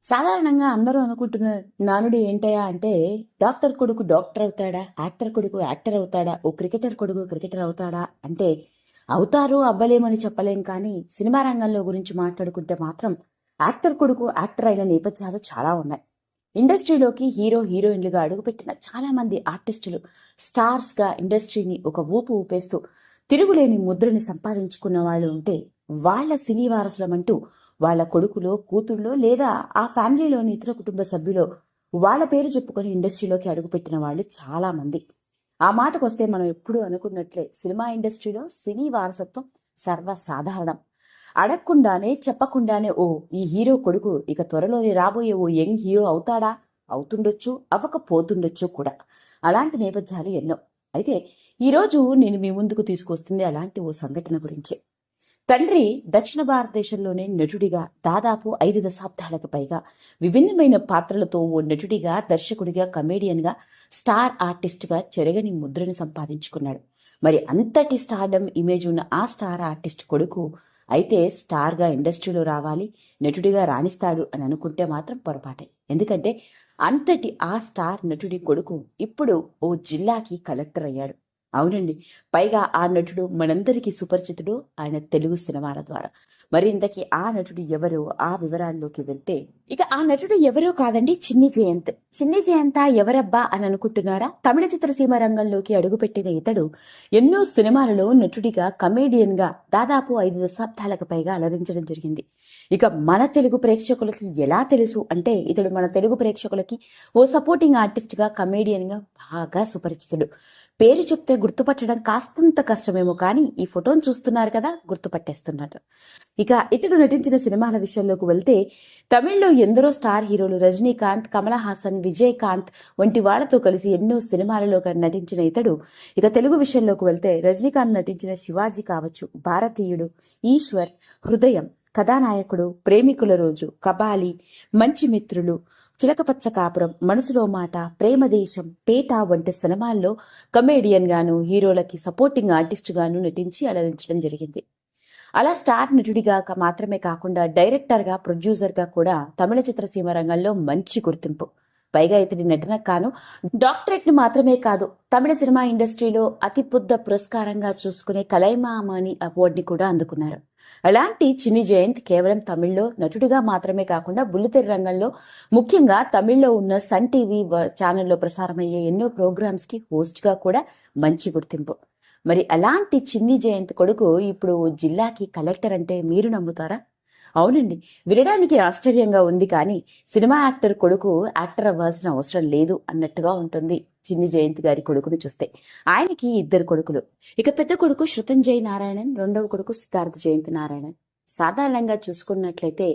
సాధారణంగా అందరూ అనుకుంటున్న నానుడి ఏంటయ్యా అంటే డాక్టర్ కొడుకు డాక్టర్ అవుతాడా, యాక్టర్ కొడుకు యాక్టర్ అవుతాడా, ఓ క్రికెటర్ కొడుకు క్రికెటర్ అవుతాడా అంటే అవుతారు అవ్వలేమని చెప్పలేం. కానీ సినిమా రంగంలో గురించి మాట్లాడుకుంటే మాత్రం యాక్టర్ కొడుకు యాక్టర్ అయిన నేపథ్యాలు చాలా ఉన్నాయి. ఇండస్ట్రీలోకి హీరో హీరోయిన్లుగా అడుగుపెట్టిన చాలా మంది ఆర్టిస్టులు స్టార్స్ గా ఇండస్ట్రీని ఒక ఊపు ఊపేస్తూ తిరుగులేని ముద్రని సంపాదించుకున్న వాళ్ళు ఉంటే వాళ్ళ సినీ వారసులమంటూ వాళ్ళ కొడుకులో కూతుళ్ళో లేదా ఆ ఫ్యామిలీలోని ఇతర కుటుంబ సభ్యులో వాళ్ళ పేరు చెప్పుకొని ఇండస్ట్రీలోకి అడుగుపెట్టిన వాళ్ళు చాలా మంది. ఆ మాటకొస్తే మనం ఎప్పుడు అనుకున్నట్లే సినిమా ఇండస్ట్రీలో సినీ వారసత్వం సర్వసాధారణం. అడగకుండానే చెప్పకుండానే ఓ ఈ హీరో కొడుకు ఇక త్వరలోనే రాబోయే ఓ యంగ్ హీరో అవుతాడా, అవుతుండొచ్చు అవ్వకపోతుండొచ్చు కూడా. అలాంటి నేపథ్యాలు ఎన్నో. అయితే ఈరోజు నేను మీ ముందుకు తీసుకొస్తుంది అలాంటి ఓ సంఘటన గురించి. తండ్రి దక్షిణ భారతదేశంలోనే నటుడిగా దాదాపు 5 దశాబ్దాలకు పైగా విభిన్నమైన పాత్రలతో ఓ నటుడిగా, దర్శకుడిగా, కమేడియన్గా, స్టార్ ఆర్టిస్ట్గా చెరగని ముద్రని సంపాదించుకున్నాడు. మరి అంతటి స్టార్డమ్ ఇమేజ్ ఉన్న ఆ స్టార్ ఆర్టిస్ట్ కొడుకు అయితే స్టార్గా ఇండస్ట్రీలో రావాలి, నటుడిగా రాణిస్తాడు అని అనుకుంటే మాత్రం పొరపాటే. ఎందుకంటే అంతటి ఆ స్టార్ నటుడి కొడుకు ఇప్పుడు ఓ జిల్లాకి కలెక్టర్ అయ్యాడు. అవునండి. పైగా ఆ నటుడు మనందరికీ సుపరిచితుడు ఆయన తెలుగు సినిమాల ద్వారా. మరి ఇంతకీ ఆ నటుడు ఎవరు, ఆ వివరాల్లోకి వెళ్తే ఇక ఆ నటుడు ఎవరో కాదండి, చిన్ని జయంత్. చిన్ని జయంత ఎవరబ్బా అని అనుకుంటున్నారా? తమిళ చిత్రసీమ రంగంలోకి అడుగుపెట్టిన ఇతడు ఎన్నో సినిమాలలో నటుడిగా, కమేడియన్ గా దాదాపు 5 దశాబ్దాలకు పైగా అలరించడం జరిగింది. ఇక మన తెలుగు ప్రేక్షకులకి ఎలా తెలుసు అంటే ఇతడు మన తెలుగు ప్రేక్షకులకి ఓ సపోర్టింగ్ ఆర్టిస్ట్ గా, కమేడియన్ గా బాగా సుపరిచితుడు. పేరు చెప్తే గుర్తుపట్టడం కాస్తంత కష్టమేమో కానీ ఈ ఫోటోను చూస్తున్నారు కదా, గుర్తుపట్టేస్తున్నారు. ఇక ఇతడు నటించిన సినిమాల విషయంలోకి వెళ్తే తమిళ్లో ఎందరో స్టార్ హీరోలు రజనీకాంత్, కమల్ హాసన్, విజయకాంత్ వంటి వాళ్లతో కలిసి ఎన్నో సినిమాలలో నటించిన ఇతడు ఇక తెలుగు విషయంలోకి వెళ్తే రజనీకాంత్ నటించిన శివాజీ కావచ్చు, భారతీయుడు, ఈశ్వర్, హృదయం, కథానాయకుడు, ప్రేమికుల రోజు, కబాలి, మంచి మిత్రులు, చిలకపచ్చ కాపురం, మనసులో మాట, ప్రేమదేశం, పేట వంటి సినిమాల్లో కమేడియన్ గాను, హీరోలకి సపోర్టింగ్ ఆర్టిస్ట్ గాను నటించి అలరించడం జరిగింది. అలా స్టార్ నటుడిగా మాత్రమే కాకుండా డైరెక్టర్ గా, ప్రొడ్యూసర్ గా కూడా తమిళ చిత్రసీమ రంగంలో మంచి గుర్తింపు. పైగా ఇతడి నటన కాను డాక్టరేట్ ను మాత్రమే కాదు, తమిళ సినిమా ఇండస్ట్రీలో అతి పెద్ద పురస్కారంగా చూసుకునే కలైమామణి అవార్డు ని కూడా అందుకున్నారు. అలాంటి చిన్ని జయంత్ కేవలం తమిళ్లో నటుడిగా మాత్రమే కాకుండా బుల్లితెర రంగంలో, ముఖ్యంగా తమిళ్లో ఉన్న సన్ టీవీ ఛానల్లో ప్రసారమయ్యే ఎన్నో ప్రోగ్రామ్స్ కి హోస్ట్ గా కూడా మంచి గుర్తింపు. మరి అలాంటి చిన్ని జయంత్ కొడుకు ఇప్పుడు జిల్లాకి కలెక్టర్ అంటే మీరు నమ్ముతారా? అవునండి, వినడానికి ఆశ్చర్యంగా ఉంది కానీ సినిమా యాక్టర్ కొడుకు యాక్టర్ అవ్వాల్సిన అవసరం లేదు అన్నట్టుగా ఉంటుంది చిన్ని జయంత్ గారి కొడుకుని చూస్తే. ఆయనకి 2 కొడుకులు. ఇక పెద్ద కొడుకు శృతంజయ్ నారాయణన్, రెండవ కొడుకు సిద్ధార్థ జయంత్ నారాయణన్. సాధారణంగా చూసుకున్నట్లయితే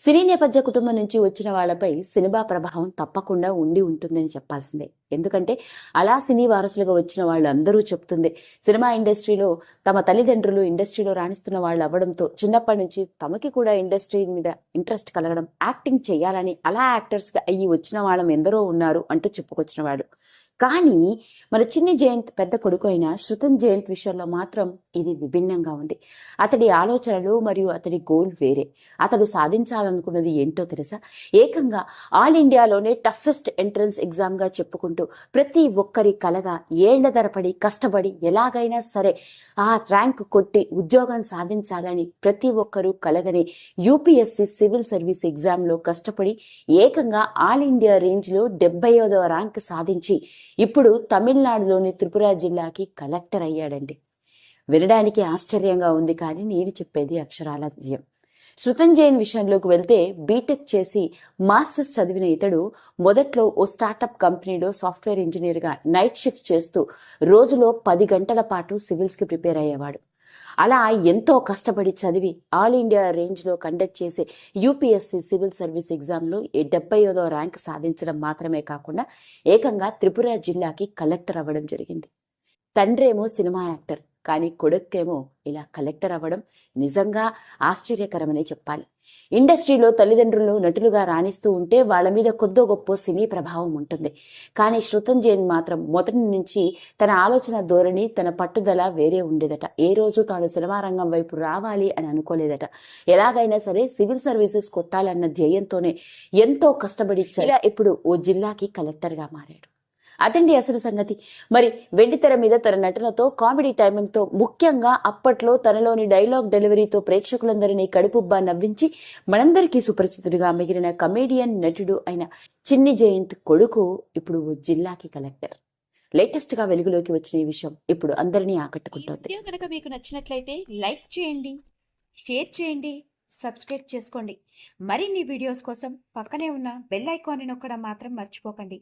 సినీ నేపథ్య కుటుంబం నుంచి వచ్చిన వాళ్లపై సినిమా ప్రభావం తప్పకుండా ఉండి ఉంటుందని చెప్పాల్సిందే. ఎందుకంటే అలా సినీ వారసులుగా వచ్చిన వాళ్ళందరూ చెప్తుంది సినిమా ఇండస్ట్రీలో తమ తల్లిదండ్రులు ఇండస్ట్రీలో రాణిస్తున్న వాళ్ళు అవ్వడంతో చిన్నప్పటి నుంచి తమకి కూడా ఇండస్ట్రీ మీద ఇంట్రెస్ట్ కలగడం, యాక్టింగ్ చేయాలని అలా యాక్టర్స్ గా అయ్యి వచ్చిన వాళ్ళం ఎందరో ఉన్నారు అంటూ చెప్పుకొచ్చిన వాడు. కానీ మన చిన్ని జయంత్ పెద్ద కొడుకు అయిన శృతన్ జయంత్ విషయంలో మాత్రం ఇది విభిన్నంగా ఉంది. అతడి ఆలోచనలు మరియు అతడి గోల్ వేరే. అతడు సాధించాలనుకున్నది ఏంటో తెలుసా? ఏకంగా ఆల్ ఇండియాలోనే టఫెస్ట్ ఎంట్రన్స్ ఎగ్జామ్ గా చెప్పుకుంటూ ప్రతి ఒక్కరి కలగా ఏళ్ల తరబడి కష్టపడి ఎలాగైనా సరే ఆ ర్యాంక్ కొట్టి ఉద్యోగం సాధించాలని ప్రతి ఒక్కరూ కలగని యూపీఎస్సీ సివిల్ సర్వీస్ ఎగ్జామ్ లో కష్టపడి ఏకంగా ఆల్ ఇండియా రేంజ్ లో 75వ ర్యాంక్ సాధించి ఇప్పుడు తమిళనాడులోని త్రిపుర జిల్లాకి కలెక్టర్ అయ్యాడండి. వినడానికి ఆశ్చర్యంగా ఉంది కానీ నేను చెప్పేది అక్షరాల నిజం. శృతంజయన్ విషయంలోకి వెళ్తే బీటెక్ చేసి మాస్టర్స్ చదివిన ఇతడు మొదట్లో ఓ స్టార్టప్ కంపెనీలో సాఫ్ట్వేర్ ఇంజనీర్ గా నైట్ షిఫ్ట్ చేస్తూ రోజులో 10 గంటల పాటు సివిల్స్ కి ప్రిపేర్ అయ్యేవాడు. అలా ఎంతో కష్టపడి చదివి ఆల్ ఇండియా రేంజ్ లో కండక్ట్ చేసే యూపీఎస్సీ సివిల్ సర్వీస్ ఎగ్జామ్ లో 75వ ర్యాంక్ సాధించడం మాత్రమే కాకుండా ఏకంగా త్రిపుర జిల్లాకి కలెక్టర్ అవ్వడం జరిగింది. తండ్రేమో సినిమా యాక్టర్, కానీ కొడుక్కేమో ఇలా కలెక్టర్ అవ్వడం నిజంగా ఆశ్చర్యకరమనే చెప్పాలి. ఇండస్ట్రీలో తల్లిదండ్రులు నటులుగా రాణిస్తూ ఉంటే వాళ్ళ మీద కొద్దో గొప్ప సినీ ప్రభావం ఉంటుంది. కానీ శృతం జైన్ మాత్రం మొదటి నుంచి తన ఆలోచన ధోరణి, తన పట్టుదల వేరే ఉండేదట. ఏ రోజు తాను సినిమా రంగం వైపు రావాలి అని అనుకోలేదట. ఎలాగైనా సరే సివిల్ సర్వీసెస్ కొట్టాలన్న ధ్యేయంతోనే ఎంతో కష్టపడి ఇలా ఇప్పుడు ఓ జిల్లాకి కలెక్టర్గా మారాడు. అదండి అసలు సంగతి. మరి వెండితెర మీద తన నటనతో, కామెడీ టైమింగ్ తో, ముఖ్యంగా అప్పట్లో తనలోని డైలాగ్ డెలివరీతో ప్రేక్షకులందరినీ కడుపుబ్బా నవ్వించి మనందరికీ సుపరిచితుడిగా మిగిలిన కమేడియన్ నటుడు అయిన చిన్ని జయంత్ కొడుకు ఇప్పుడు ఓ జిల్లాకి కలెక్టర్. లేటెస్ట్ గా వెలుగులోకి వచ్చిన ఈ విషయం ఇప్పుడు అందరినీ ఆకట్టుకుంటోంది. వీడియో కనుక మీకు నచ్చినట్లయితే లైక్ చేయండి, షేర్ చేయండి, సబ్స్క్రైబ్ చేసుకోండి. మరిన్ని వీడియోస్ కోసం పక్కనే ఉన్న బెల్ ఐకాన్ని నొక్కడం మాత్రం మర్చిపోకండి.